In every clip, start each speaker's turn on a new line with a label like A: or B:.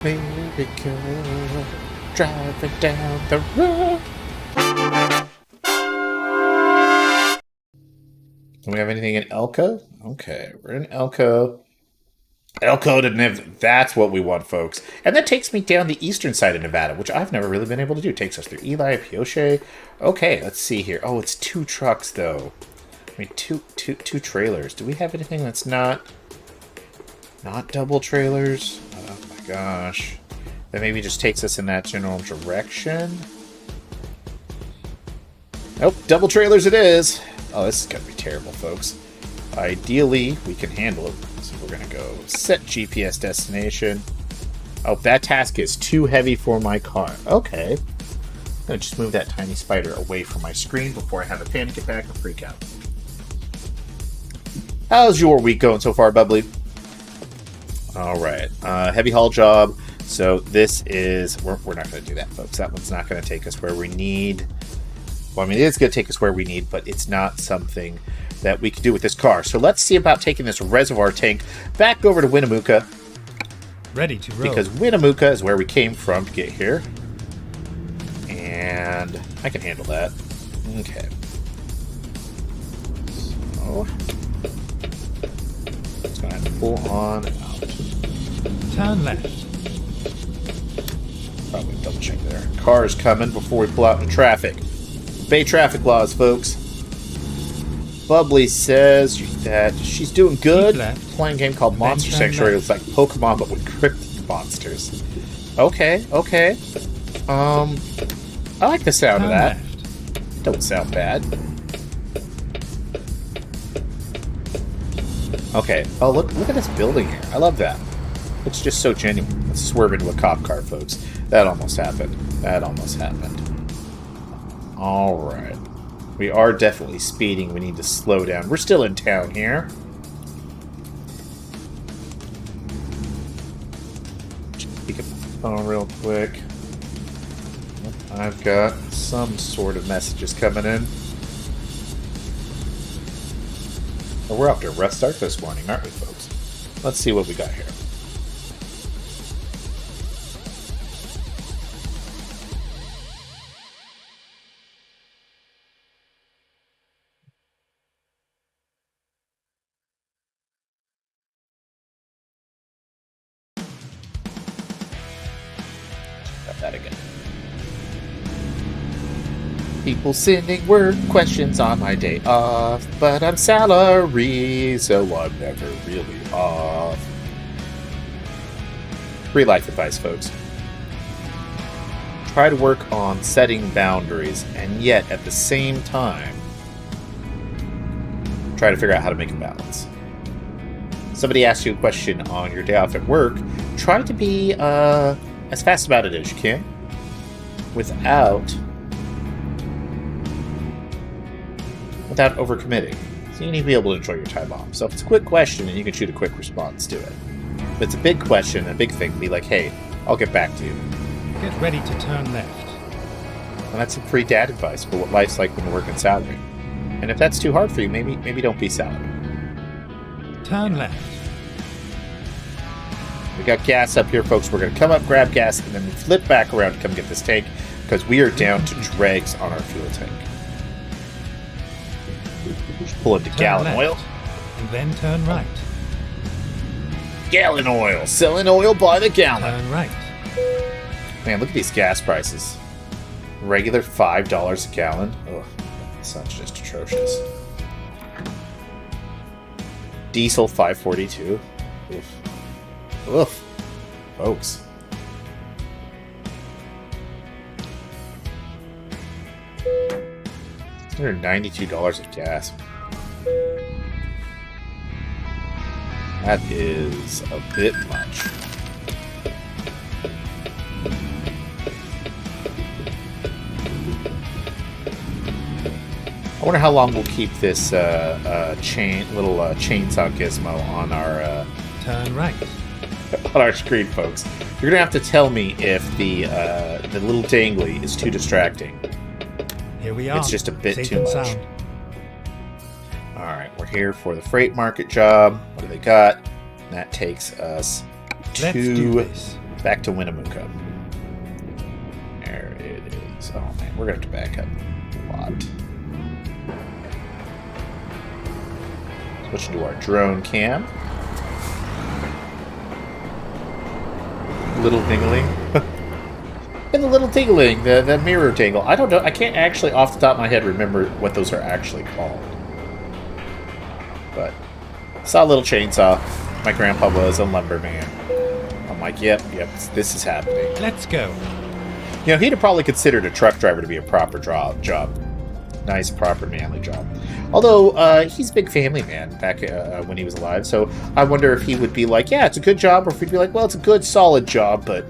A: America, driving down the road. Do we have anything in Elko? Okay, we're in Elko. Elko NV, that's what we want, folks. And that takes me down the eastern side of Nevada, which I've never really been able to do. It takes us through Eli, Pioche. Okay, let's see here. Oh, it's 2 trucks, though. I mean, two trailers. Do we have anything that's not double trailers? Oh my gosh. That maybe just takes us in that general direction. Nope, double trailers it is. Oh, this is going to be terrible, folks. Ideally, we can handle it. So we're going to go set GPS destination. Oh, that task is too heavy for my car. Okay. I'm going to just move that tiny spider away from my screen before I have a panic attack or freak out. How's your week going so far, Bubbly? Alright. Heavy haul job. So this is... We're not going to do that, folks. That one's not going to take us where we need... Well, I mean, it is going to take us where we need, but it's not something that we can do with this car. So let's see about taking this reservoir tank back over to Winnemucca.
B: Ready to roll.
A: Because Winnemucca is where we came from to get here. And I can handle that. Okay. So... It's going to have to pull on out.
B: Turn left.
A: Probably double check there. Cars coming before we pull out into traffic. Bay traffic laws, folks. Bubbly says that she's doing good. Playing a game called Monster Sanctuary. It's like Pokemon, but with cryptid monsters. Okay, okay. I like the sound of that. Don't sound bad. Okay. Oh, look at this building here. I love that. It's just so genuine. Let's swerve into a cop car, folks. That almost happened. That almost happened. Alright. We are definitely speeding. We need to slow down. We're still in town here. Just peek at my phone real quick. I've got some sort of messages coming in. Oh, we're off to a rough start this morning, aren't we, folks? Let's see what we got here. That again. People sending word questions on my day off, but I'm salary, so I'm never really off. Free life advice, folks. Try to work on setting boundaries, and yet at the same time, try to figure out how to make a balance. Somebody asks you a question on your day off at work, try to be as fast about it as you can, without overcommitting. So you need to be able to enjoy your time off. So if it's a quick question, and you can shoot a quick response to it. If it's a big question, a big thing, be like, hey, I'll get back to you.
B: Get ready to turn left.
A: And that's some free dad advice for what life's like when you're working salary. And if that's too hard for you, maybe don't be salary.
B: Turn left.
A: We got gas up here, folks. We're going to come up, grab gas, and then flip back around to come get this tank, because we are down to dregs on our fuel tank. Just pull into gallon oil.
B: And then turn right.
A: Gallon oil. Selling oil by the gallon.
B: Turn right.
A: Man, look at these gas prices. Regular $5 a gallon. Ugh, that sounds just atrocious. Diesel $5.42. Oof. Oof. Folks. $192 of gas. That is a bit much. I wonder how long we'll keep this little chainsaw gizmo on our
B: turn right.
A: On our screen, folks. You're gonna have to tell me if the little dangly is too distracting.
B: Here we are.
A: It's just a bit
B: Safe
A: too much.
B: Sound.
A: All right, we're here for the freight market job. What do they got? That takes us
B: Let's do
A: to
B: this.
A: Back to Winnemucca. There it is. Oh man, we're going to have to back up a lot. Switch to our drone cam. Little dingling. And the little tingling, the mirror tingle. I don't know. I can't actually, off the top of my head, remember what those are actually called. But saw a little chainsaw. My grandpa was a lumberman. I'm like, yep, this is happening.
B: Let's go.
A: You know, he'd have probably considered a truck driver to be a proper job. Nice, proper, manly job. Although, he's a big family man back when he was alive, so I wonder if he would be like, yeah, it's a good job, or if he'd be like, well, it's a good, solid job, but,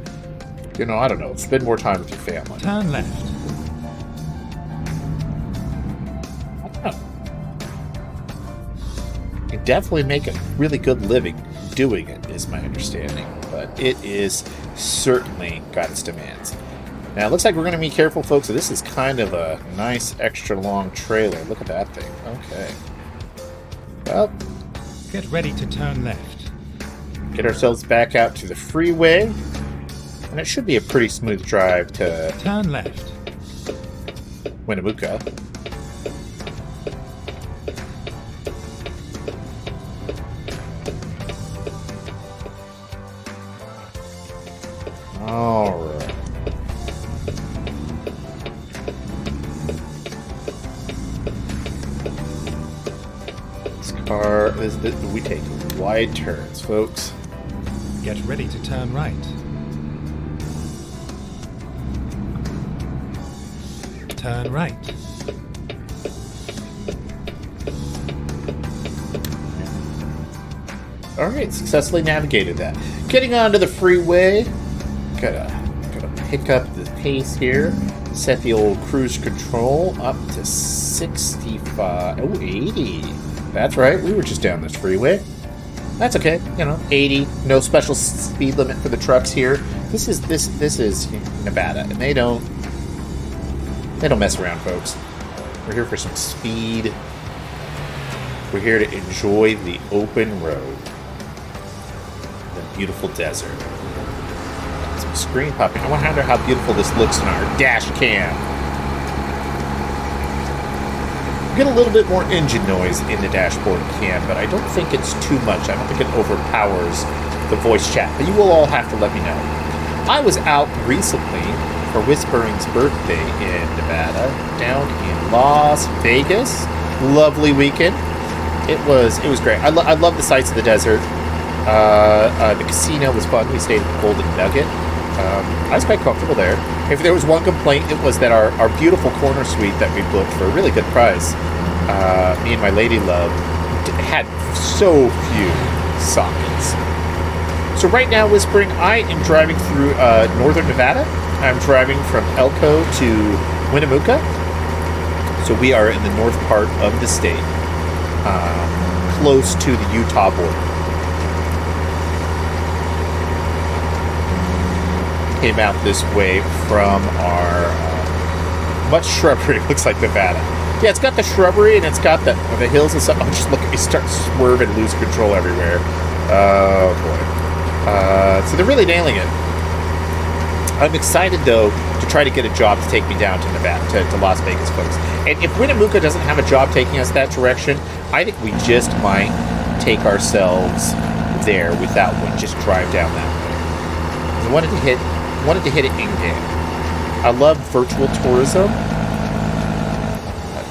A: you know, I don't know, spend more time with your family.
B: Turn left.
A: I don't know. You can definitely make a really good living doing it, is my understanding, but it is certainly got its demands. Now, it looks like we're going to be careful, folks. So this is kind of a nice, extra long trailer. Look at that thing. Okay. Well,
B: Get ready to turn left.
A: get ourselves back out to the freeway. And it should be a pretty smooth drive to
B: Turn left.
A: Winnemucca. All right. We take wide turns, folks.
B: Get ready to turn right. Turn right.
A: All right, successfully navigated that. Getting onto the freeway. Gotta pick up the pace here. Set the old cruise control up to 65. Oh, 80. That's right. We were just down this freeway. That's okay. You know, 80. No special speed limit for the trucks here. This is Nevada, and they don't mess around, folks. We're here for some speed. We're here to enjoy the open road, the beautiful desert. Some screen popping. I wonder how beautiful this looks in our dash cam. Get a little bit more engine noise in the dashboard cam, but I don't think it's too much. I don't think it overpowers the voice chat, but you will all have to let me know. I was out recently for Whispering's birthday in Nevada, down in Las Vegas. Lovely weekend. It was great. I love the sights of the desert. The casino was fun. We stayed at the Golden Nugget. I was quite comfortable there. If there was one complaint, it was that our beautiful corner suite that we booked for a really good price, me and my lady love, had so few sockets. So right now, Whispering, I am driving through northern Nevada. I'm driving from Elko to Winnemucca. So we are in the north part of the state, close to the Utah border. Came out this way from our much shrubbery. Looks like Nevada. Yeah, it's got the shrubbery and it's got the hills and stuff. Oh, just look at me start swerving, lose control everywhere. Oh boy. So they're really nailing it. I'm excited though to try to get a job to take me down to Nevada, to Las Vegas, folks. And if Winnemucca doesn't have a job taking us that direction, I think we just might take ourselves there with that one. Just drive down that way. I wanted to hit it in-game. I love virtual tourism.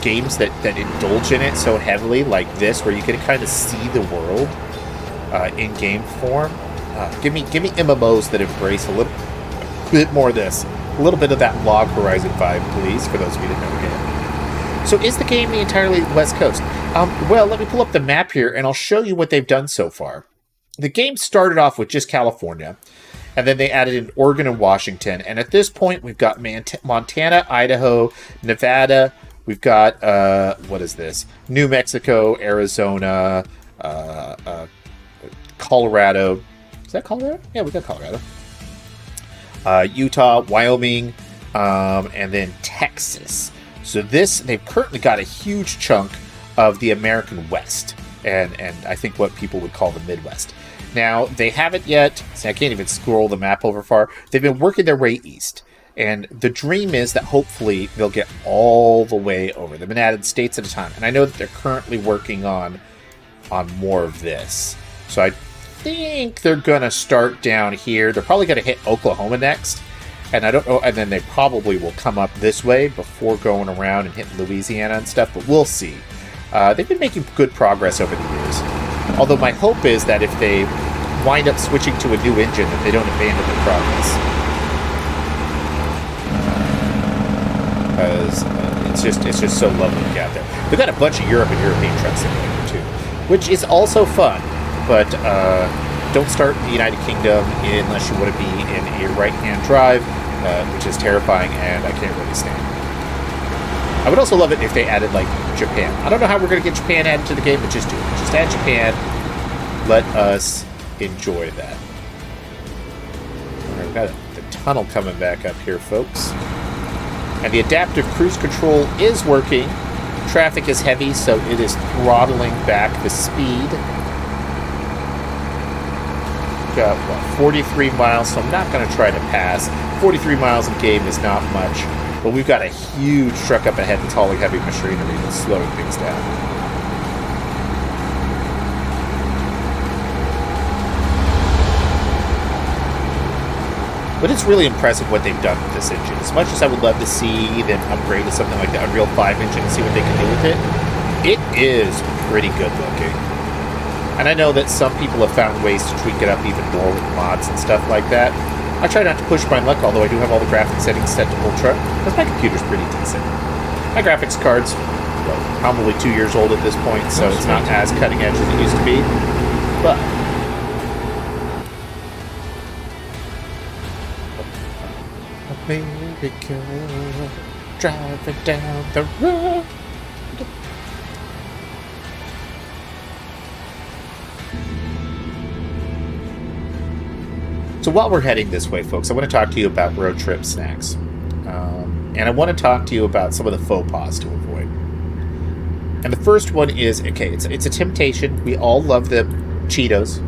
A: Games that indulge in it so heavily, like this, where you can kind of see the world in game form. Give me MMOs that embrace a little bit more of this. A little bit of that Log Horizon vibe, please, for those of you that know the game. So is the game the entirely West Coast? Well, let me pull up the map here, and I'll show you what they've done so far. The game started off with just California, and then they added in Oregon and Washington. And at this point, we've got Montana, Idaho, Nevada. We've got, what is this? New Mexico, Arizona, Colorado. Is that Colorado? Yeah, we got Colorado. Utah, Wyoming, and then Texas. So they've currently got a huge chunk of the American West, and I think what people would call the Midwest. Now, they haven't yet, see, I can't even scroll the map over far. They've been working their way east. And the dream is that hopefully they'll get all the way over. They've been added states at a time. And I know that they're currently working on more of this. So I think they're going to start down here. They're probably going to hit Oklahoma next. And I don't know, and then they probably will come up this way before going around and hitting Louisiana and stuff. But we'll see. They've been making good progress over the years. Although my hope is that if they wind up switching to a new engine, that they don't abandon their progress. Because it's just so lovely to get out there. They've got a bunch of Europe and European Truck Simulator too, which is also fun. But don't start in the United Kingdom unless you want to be in a right-hand drive, which is terrifying and I can't really stand. I would also love it if they added like Japan. I don't know how we're going to get Japan added to the game, but just do it. Just add Japan. Let us enjoy that. All right, we've got the tunnel coming back up here, folks. And the adaptive cruise control is working. Traffic is heavy, so it is throttling back the speed. Got, what, 43 miles, so I'm not going to try to pass. 43 miles in game is not much, but we've got a huge truck up ahead that's hauling heavy machinery that's slowing things down. But it's really impressive what they've done with this engine. As much as I would love to see them upgrade to something like the Unreal 5 engine and see what they can do with it, it is pretty good looking. And I know that some people have found ways to tweak it up even more with mods and stuff like that. I try not to push my luck, although I do have all the graphics settings set to ultra, because my computer's pretty decent. My graphics card's, well, probably 2 years old at this point, so it's not as cutting edge as it used to be. But America, driving down the road. So while we're heading this way, folks, I want to talk to you about road trip snacks. And I want to talk to you about some of the faux pas to avoid. And the first one is, okay, it's a temptation. We all love the Cheetos.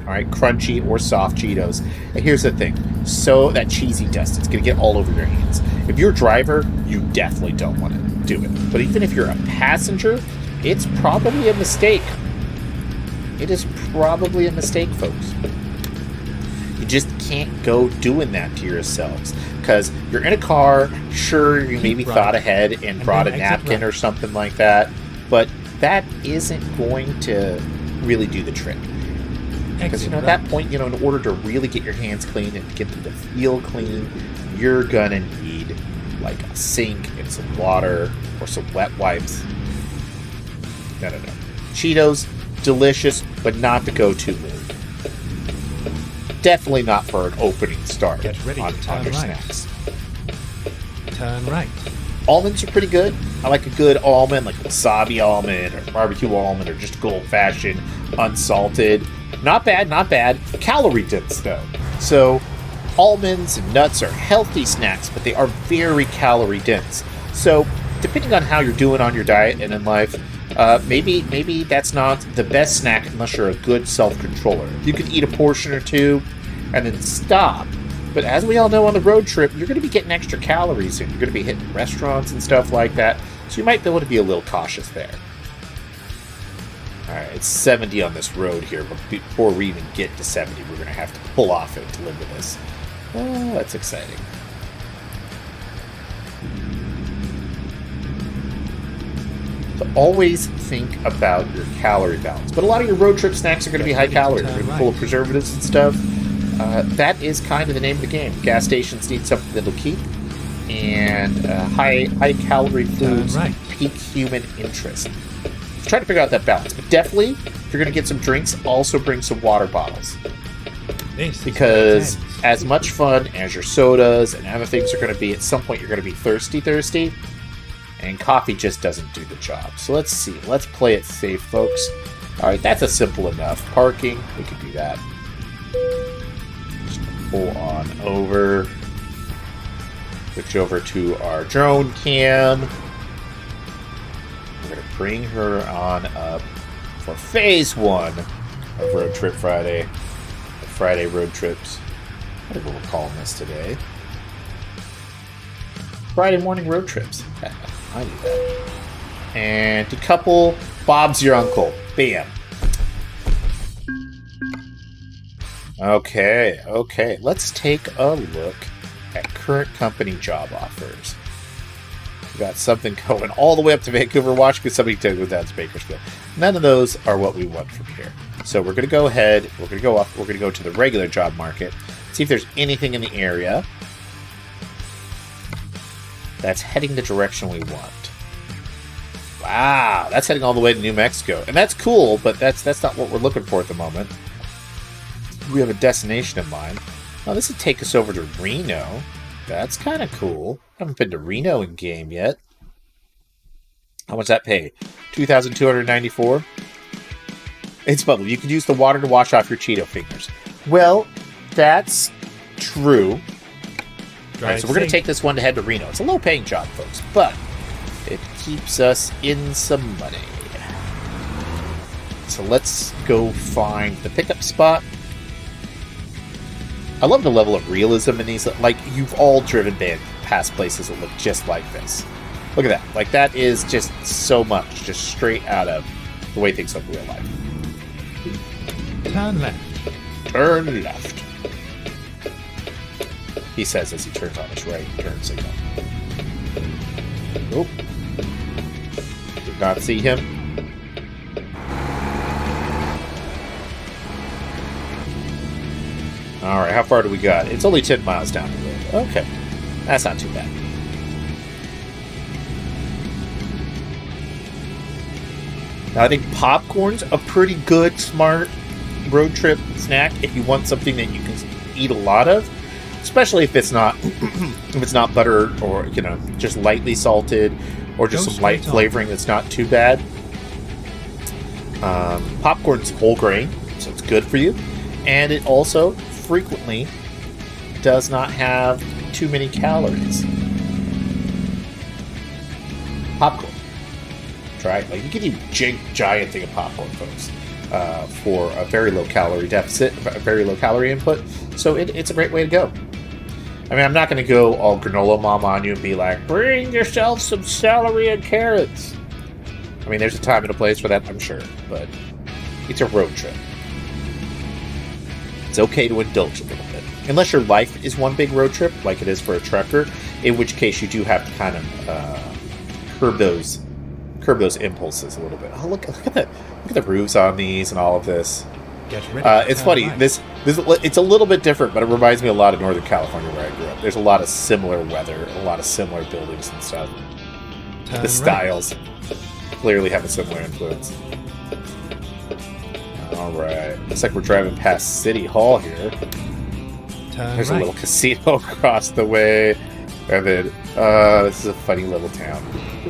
A: All right, crunchy or soft Cheetos. And here's the thing. So that cheesy dust, it's going to get all over your hands. If you're a driver, you definitely don't want to do it. But even if you're a passenger, it's probably a mistake. It is probably a mistake, folks. You just can't go doing that to yourselves. Because you're in a car, sure, you maybe thought ahead and brought a napkin or something like that. But that isn't going to really do the trick. Because, at that point, in order to really get your hands clean and get them to feel clean, you're going to need, like, a sink and some water or some wet wipes. No. Cheetos, delicious, but not the go-to move. Definitely not for an opening start on your snacks.
B: Turn right.
A: Almonds are pretty good. I like a good almond, like a wasabi almond or barbecue almond or just a good old-fashioned unsalted. Not bad. Calorie dense, though. So, almonds and nuts are healthy snacks, but they are very calorie dense. So, depending on how you're doing on your diet and in life, maybe that's not the best snack unless you're a good self-controller. You can eat a portion or two and then stop. But as we all know on the road trip, you're going to be getting extra calories and you're going to be hitting restaurants and stuff like that. So you might be able to be a little cautious there. Alright, it's 70 on this road here, but before we even get to 70, we're going to have to pull off and deliver this. Oh, that's exciting. So always think about your calorie balance. But a lot of your road trip snacks are going to be high calorie. They're going to be full of preservatives and stuff. That is kind of the name of the game. Gas stations need something that'll keep. And high calorie foods pique human interest. Try to figure out that balance. But definitely, if you're going to get some drinks, also bring some water bottles. Because as much fun as your sodas and other things are going to be, at some point you're going to be thirsty. And coffee just doesn't do the job. So let's see. Let's play it safe, folks. Alright, that's a simple enough. Parking, we can do that. Just pull on over. Switch over to our drone cam. We're going to bring her on up for phase 1 of Road Trip Friday. Friday road trips. What are we calling this today? Friday morning road trips. I knew that. And decouple. Bob's your uncle. Bam. Okay. Let's take a look at current company job offers. We got something going all the way up to Vancouver, Washington. Somebody goes down to Bakersfield. None of those are what we want from here. So we're going to go ahead. We're going to go up. We're going to go to the regular job market. See if there's anything in the area that's heading the direction we want. Wow, that's heading all the way to New Mexico, and that's cool. But that's not what we're looking for at the moment. We have a destination in mind. Now this would take us over to Reno. That's kind of cool. I haven't been to Reno in game yet. How much that pay? $2,294. It's bubbly. You can use the water to wash off your Cheeto fingers. Well, that's true. All right, so we're going to take this one to head to Reno. It's a low-paying job, folks, but it keeps us in some money. So let's go find the pickup spot. I love the level of realism in these. Like, you've all driven past places that look just like this. Look at that. Like, that is just so much, just straight out of the way things look in real life.
B: Turn left.
A: Turn left. He says as he turns on his right turn signal. Nope. Did not see him. Alright, how far do we got? It's only 10 miles down the road. Okay. That's not too bad. Now, I think popcorn's a pretty good, smart road trip snack if you want something that you can eat a lot of, especially if it's not if it's not butter or just lightly salted or just some light flavoring that's not too bad. Popcorn's whole grain, so it's good for you, and it also frequently does not have too many calories. Popcorn. Try it. Like, you can eat a giant thing of popcorn, folks, for a very low calorie deficit, a very low calorie input. So it's a great way to go. I mean, I'm not going to go all granola mom on you and be like, bring yourself some celery and carrots. I mean, there's a time and a place for that, I'm sure, but it's a road trip. It's okay to indulge a little bit. Unless your life is one big road trip, like it is for a trucker, in which case you do have to kind of curb those impulses a little bit. Oh, look at the roofs on these and all of this.
B: Get ready.
A: It's funny. Right. This it's a little bit different, but it reminds me a lot of Northern California where I grew up. There's a lot of similar weather, a lot of similar buildings and stuff. The styles clearly have a similar influence. All right, looks like we're driving past City Hall here. There's a little casino across the way, and then this is a funny little town.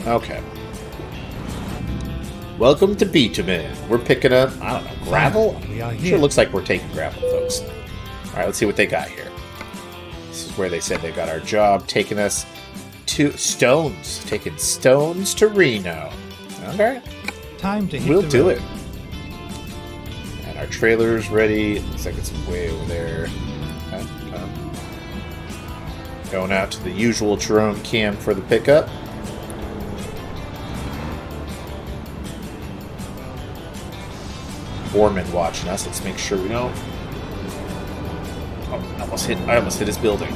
A: Okay. Welcome to Bitumen. We're picking up, I don't know, gravel? Sure looks like we're taking gravel, folks. Alright, let's see what they got here. This is where they said they got our job, taking us to Stones. Taking Stones to Reno. Okay.
B: Time to hit
A: We'll
B: the
A: do
B: road.
A: it. And our trailer's ready. Looks like it's way over there. Okay. Going out to the usual drone cam for the pickup. Foreman watching us. Let's make sure we don't. Oh, I almost hit his building.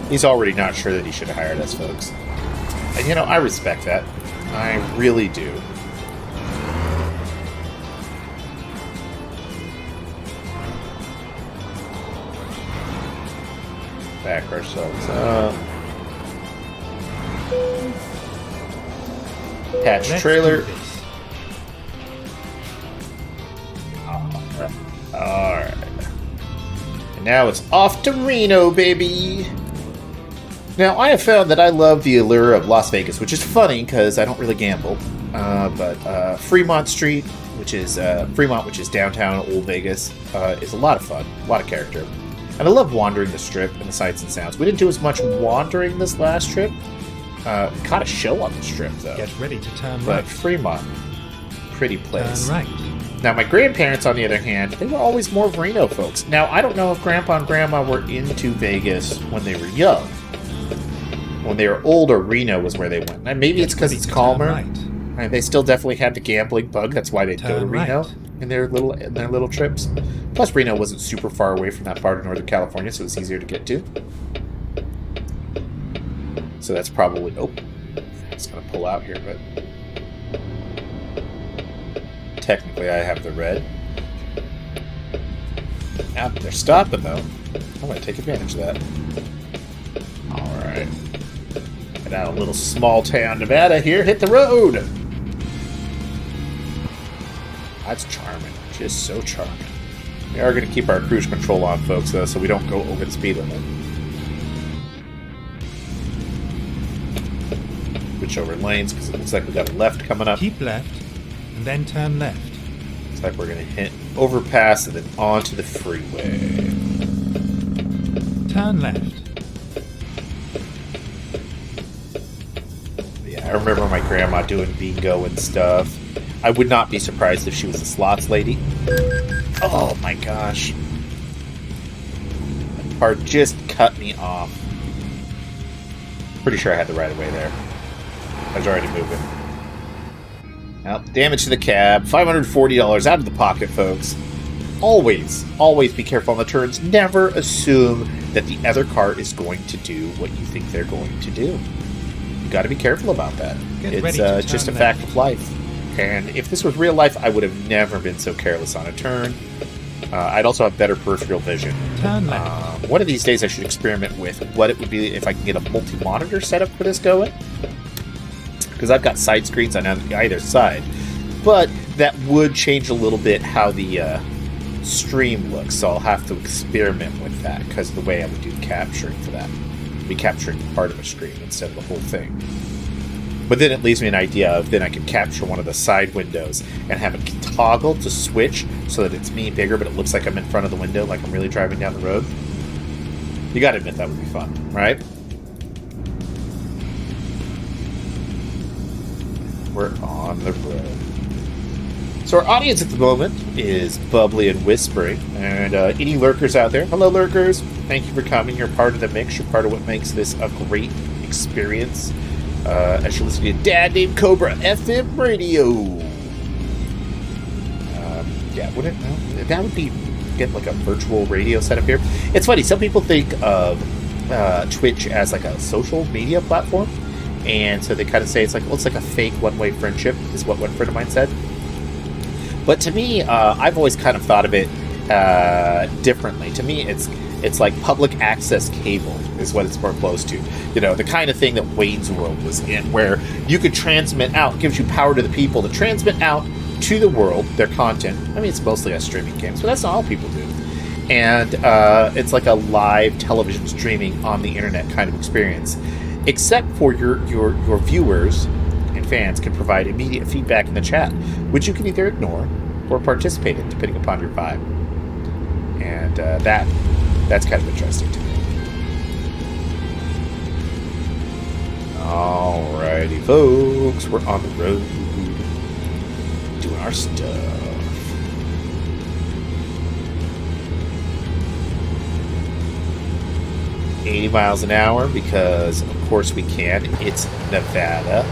A: He's already not sure that he should have hired us, folks. And I respect that. I really do. Back ourselves up. Patch trailer. Alright. And now it's off to Reno, baby! Now, I have found that I love the allure of Las Vegas, which is funny because I don't really gamble. But Fremont Street, which is downtown Old Vegas, is a lot of fun, a lot of character. And I love wandering the strip and the sights and sounds. We didn't do as much wandering this last trip. We caught a show on the strip, though.
B: Get ready to turn right.
A: But Fremont, pretty place.
B: Turn right.
A: Now, my grandparents, on the other hand, they were always more of Reno folks. Now, I don't know if Grandpa and Grandma were into Vegas when they were young. When they were older, Reno was where they went. And maybe it's because it's calmer. And they still definitely had the gambling bug. That's why they'd go to Reno in their little trips. Plus, Reno wasn't super far away from that part of Northern California, so it was easier to get to. So that's probably... Oh, it's going to pull out here, but... Technically, I have the red. Now they're stopping, though. I'm going to take advantage of that. Alright. Get out a little small town Nevada here. Hit the road! That's charming. Just so charming. We are going to keep our cruise control on, folks, though, so we don't go over the speed limit. Switch over lanes, because it looks like we got a left coming up.
B: Keep left, and then turn left.
A: Looks like we're going to hit overpass and then onto the freeway.
B: Turn left.
A: Yeah, I remember my grandma doing bingo and stuff. I would not be surprised if she was a slots lady. Oh my gosh. That car just cut me off. Pretty sure I had the right of way there. I was already moving. Well, damage to the cab. $540 out of the pocket, folks. Always be careful on the turns. Never assume that the other car is going to do what you think they're going to do. You got to be careful about that. It's just a fact of life. And if this was real life, I would have never been so careless on a turn. I'd also have better peripheral vision.
B: Turn left.
A: One of these days I should experiment with what it would be if I can get a multi-monitor setup for this going. Because I've got side screens on either side. But that would change a little bit how the stream looks. So I'll have to experiment with that because of the way I would do capturing for that. I'd be capturing part of a screen instead of the whole thing. But then it leaves me an idea of then I can capture one of the side windows and have it toggle to switch so that it's me bigger, but it looks like I'm in front of the window, like I'm really driving down the road. You gotta admit that would be fun, right? We're on the road. So our audience at the moment is bubbly and whispering, and any lurkers out there, hello lurkers, thank you for coming. You're part of the mix. You're part of what makes this a great experience. As you listen to Dad Named Cobra FM radio. Yeah, that would be get like a virtual radio setup here. It's funny. Some people think of Twitch as like a social media platform, and so they kind of say it's like a fake one-way friendship, is what one friend of mine said. But to me, I've always kind of thought of it differently. To me, it's like public access cable is what it's more close to. You know, the kind of thing that Wayne's World was in, where you could transmit out, gives you power to the people to transmit out to the world their content. I mean, it's mostly a streaming games, but that's not all people do. And it's like a live television streaming on the internet kind of experience, except for your viewers and fans can provide immediate feedback in the chat, which you can either ignore or participate in, depending upon your vibe. And that's kind of interesting to me. Alrighty, folks, we're on the road, doing our stuff. $80 miles an hour because, of course, we can. It's Nevada.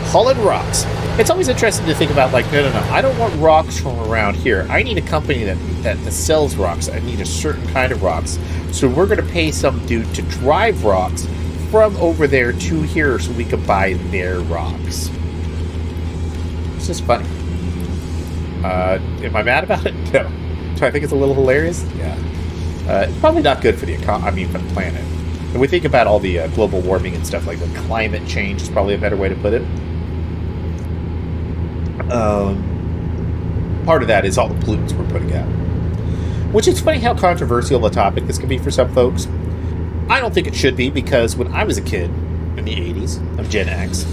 A: Hauling rocks. It's always interesting to think about, like, no, I don't want rocks from around here. I need a company that sells rocks. I need a certain kind of rocks. So we're going to pay some dude to drive rocks from over there to here so we can buy their rocks. It's just funny. Am I mad about it? No. Do I think it's a little hilarious? Yeah. It's probably not good for the for the planet. And we think about all the global warming and stuff like that. Climate change is probably a better way to put it. Part of that is all the pollutants we're putting out. Which is funny how controversial a topic this can be for some folks. I don't think it should be, because when I was a kid in the 80s, I'm Gen X,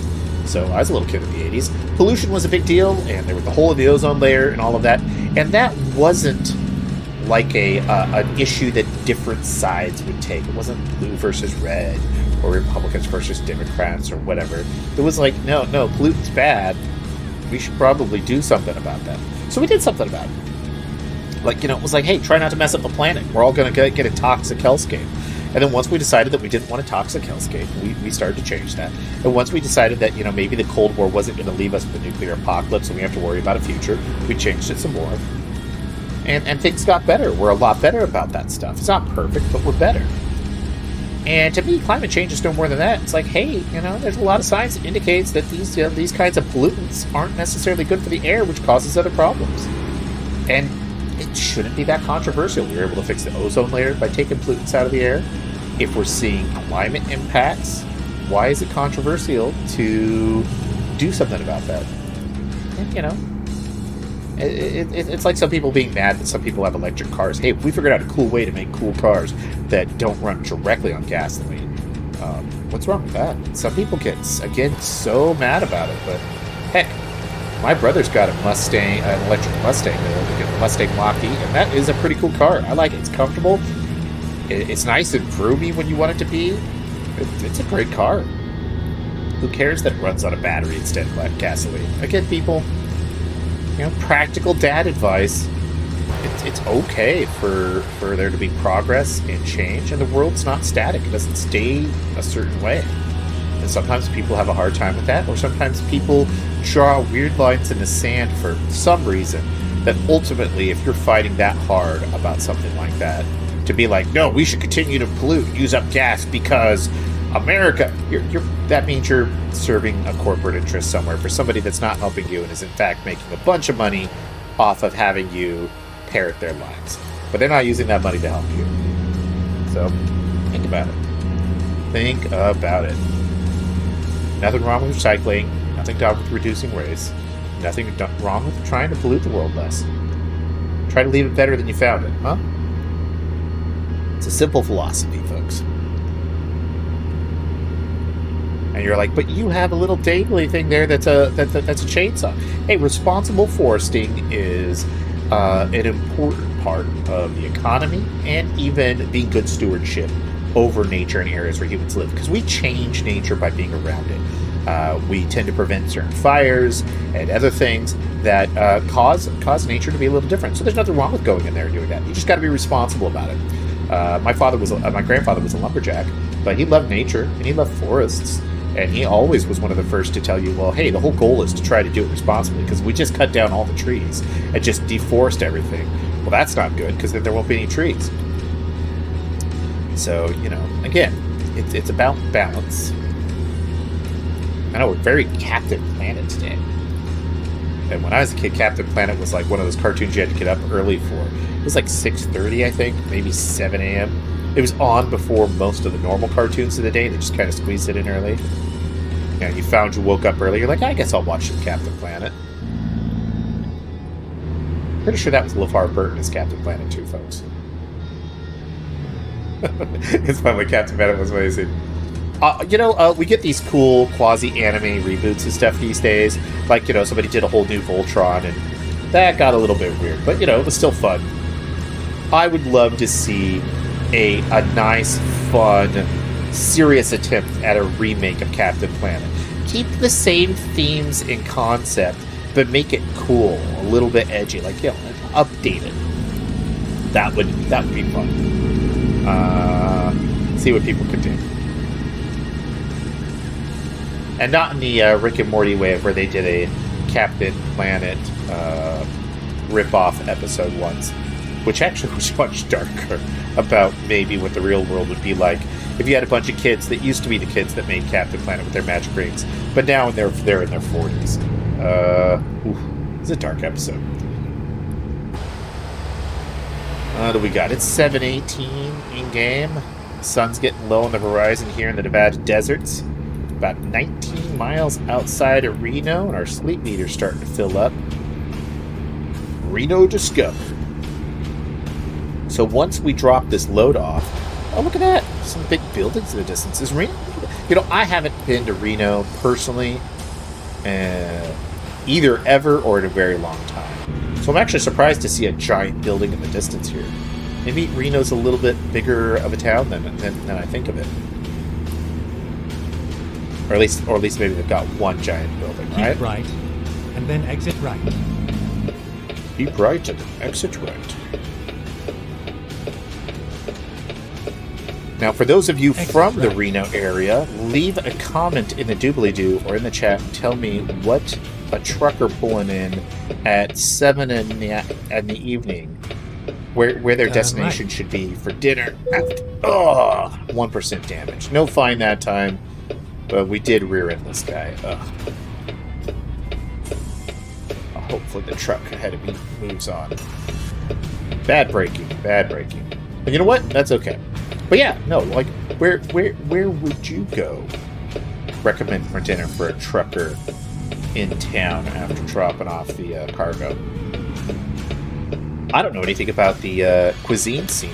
A: so I was a little kid in the 80s, pollution was a big deal, and there was the hole in the ozone layer and all of that, and that wasn't like an issue that different sides would take. It wasn't blue versus red, or Republicans versus Democrats, or whatever. It was like, no, pollutant's bad. We should probably do something about that. So we did something about it. Like, it was like, hey, try not to mess up the planet. We're all going to get a toxic hellscape. And then once we decided that we didn't want a toxic hellscape, we started to change that. And once we decided that, maybe the Cold War wasn't going to leave us with a nuclear apocalypse and we have to worry about a future, we changed it some more. And things got better. We're a lot better about that stuff. It's not perfect, but we're better. And to me, climate change is no more than that. It's like, hey, there's a lot of science that indicates that these kinds of pollutants aren't necessarily good for the air, which causes other problems. And it shouldn't be that controversial. We were able to fix the ozone layer by taking pollutants out of the air. If we're seeing climate impacts, why is it controversial to do something about that? And, it's like some people being mad that some people have electric cars. Hey, we figured out a cool way to make cool cars that don't run directly on gasoline. What's wrong with that? Some people get, again, so mad about it, but heck, my brother's got an electric Mustang, the Mustang Mach-E, and that is a pretty cool car. I like it. It's comfortable. It's nice and roomy when you want it to be. It's a great car. Who cares that it runs on a battery instead of gasoline? Again, people, practical dad advice. It's okay for there to be progress and change, and the world's not static. It doesn't stay a certain way. And sometimes people have a hard time with that, or sometimes people draw weird lines in the sand for some reason that ultimately, if you're fighting that hard about something like that, to be like, no, we should continue to pollute, use up gas because America, that means you're serving a corporate interest somewhere for somebody that's not helping you and is in fact making a bunch of money off of having you parrot their lines. But they're not using that money to help you. So, think about it. Think about it. Nothing wrong with recycling. Nothing wrong with reducing waste. Nothing wrong with trying to pollute the world less. Try to leave it better than you found it, huh? It's a simple philosophy, folks. And you're like, but you have a little dangly thing there that's a chainsaw. Hey, responsible foresting is an important part of the economy and even being good stewardship over nature and areas where humans live, because we change nature by being around it. We tend to prevent certain fires and other things that cause nature to be a little different. So there's nothing wrong with going in there and doing that. You just got to be responsible about it. My grandfather was a lumberjack, but he loved nature and he loved forests. And he always was one of the first to tell you, well, hey, the whole goal is to try to do it responsibly, because we just cut down all the trees and just deforest everything. Well, that's not good, because then there won't be any trees. So, again, it's about balance. I know we're very Captain Planet today. And when I was a kid, Captain Planet was like one of those cartoons you had to get up early for. It was like 6:30, I think, maybe 7 a.m. It was on before most of the normal cartoons of the day. They just kind of squeezed it in early. You woke up early. You're like, I guess I'll watch some Captain Planet. Pretty sure that was LeVar Burton as Captain Planet too, folks. It's fun when Captain Planet was amazing. We get these cool quasi-anime reboots and stuff these days. Like, somebody did a whole new Voltron, and that got a little bit weird. But, it was still fun. I would love to see a nice, fun, serious attempt at a remake of Captain Planet. Keep the themes and concept, but make it cool, a little bit edgy, update it. That would be fun. See what people could do. And not in the Rick and Morty way of where they did a Captain Planet rip-off episode once, which actually was much darker about maybe what the real world would be like if you had a bunch of kids that used to be the kids that made Captain Planet with their magic rings, but now they're in their 40s. It's a dark episode. What do we got? It's 7:18 in-game. Sun's getting low on the horizon here in the Nevada deserts. About 19 miles outside of Reno, and our sleep meter's starting to fill up. Reno discovered. So once we drop this load off, oh, look at that. Some big buildings in the distance. Is Reno? I haven't been to Reno personally, either ever or in a very long time. So I'm actually surprised to see a giant building in the distance here. Maybe Reno's a little bit bigger of a town than I think of it. Or at least maybe they've got one giant building, right?
B: Keep right, and then exit right.
A: Keep right and exit right. Now, for those of you from the Reno area, leave a comment in the doobly-doo or in the chat and tell me what a trucker pulling in at 7 in the evening, where their destination should be for dinner. 1% damage. No fine that time, but we did rear-end this guy. Hopefully the truck ahead of me moves on. Bad braking. But you know what? That's okay. But yeah, no, like, where would you go recommend for dinner for a trucker in town after dropping off the cargo? I don't know anything about the cuisine scene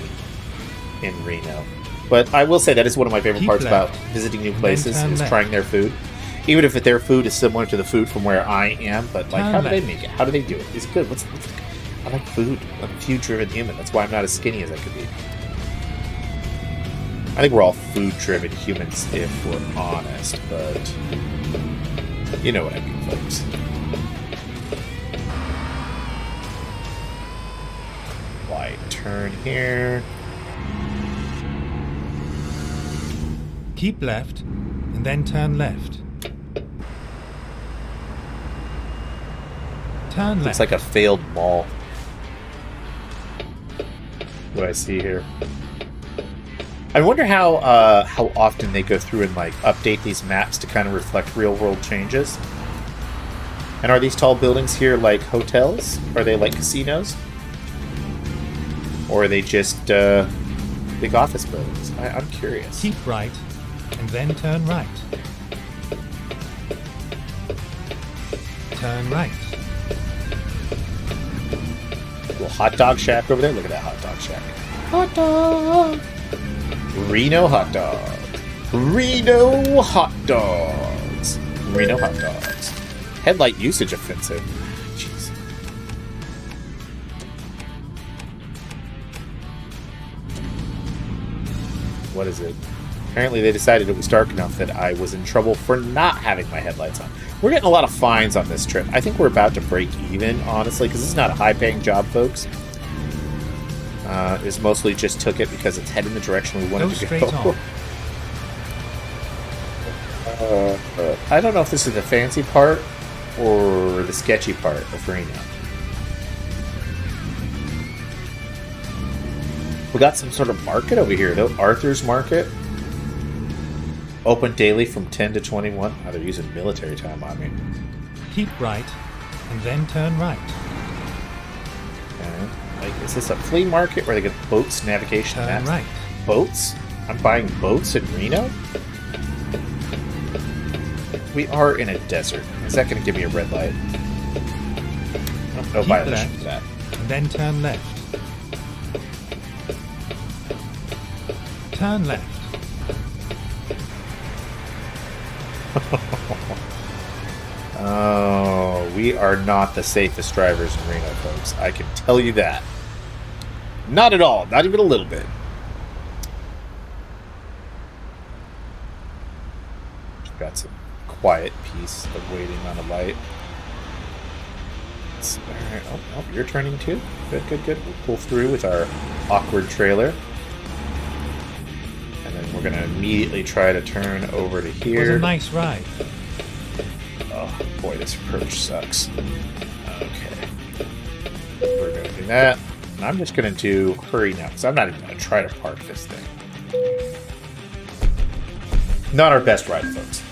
A: in Reno, but I will say that is one of my favorite parts about visiting new places is trying their food. Even if their food is similar to the food from where I am, but like, how do they make it? How do they do it? Is it good? I like food. I'm a food-driven human. That's why I'm not as skinny as I could be. I think we're all food-driven humans if we're honest, but you know what I mean, folks. Wide turn here.
B: Keep left, and then turn left. Turn left.
A: Looks like a failed mall. What do I see here? I wonder how often they go through and like update these maps to kind of reflect real-world changes. And are these tall buildings here like hotels? Are they like casinos? Or are they just big office buildings? I'm curious.
B: Keep right, and then turn right. Turn right.
A: Little hot dog shack over there. Look at that hot dog shack. Hot dog. Reno hot dog. Reno hot dogs. Reno hot dogs. Headlight usage offensive. Jeez. What is it? Apparently they decided it was dark enough that I was in trouble for not having my headlights on. We're getting a lot of fines on this trip. I think we're about to break even, honestly, because this is not a high-paying job, folks. Is mostly just took it because it's heading the direction we wanted to go. I don't know if this is the fancy part or the sketchy part of Reno. We got some sort of market over here, though. Arthur's Market. Open daily from 10 to 21. Oh, they're using military time on me.
B: Keep right, and then turn right.
A: Okay. Like, is this a flea market where they get boats, navigation,
B: turn
A: maps?
B: right.
A: Boats? I'm buying boats in Reno? We are in a desert. Is that going to give me a red light? No violation for that.
B: And then turn left. Turn left.
A: Oh, we are not the safest drivers in Reno, folks. I can tell you that. Not at all. Not even a little bit. Got some quiet peace of waiting on a light. Alright. Oh, you're turning too? Good. We'll pull through with our awkward trailer. And then we're going to immediately try to turn over to here.
B: It was a nice ride.
A: Oh, boy, this approach sucks. Okay. We're going to do that. And I'm just going to do hurry now, because I'm not even going to try to park this thing. Not our best ride, folks.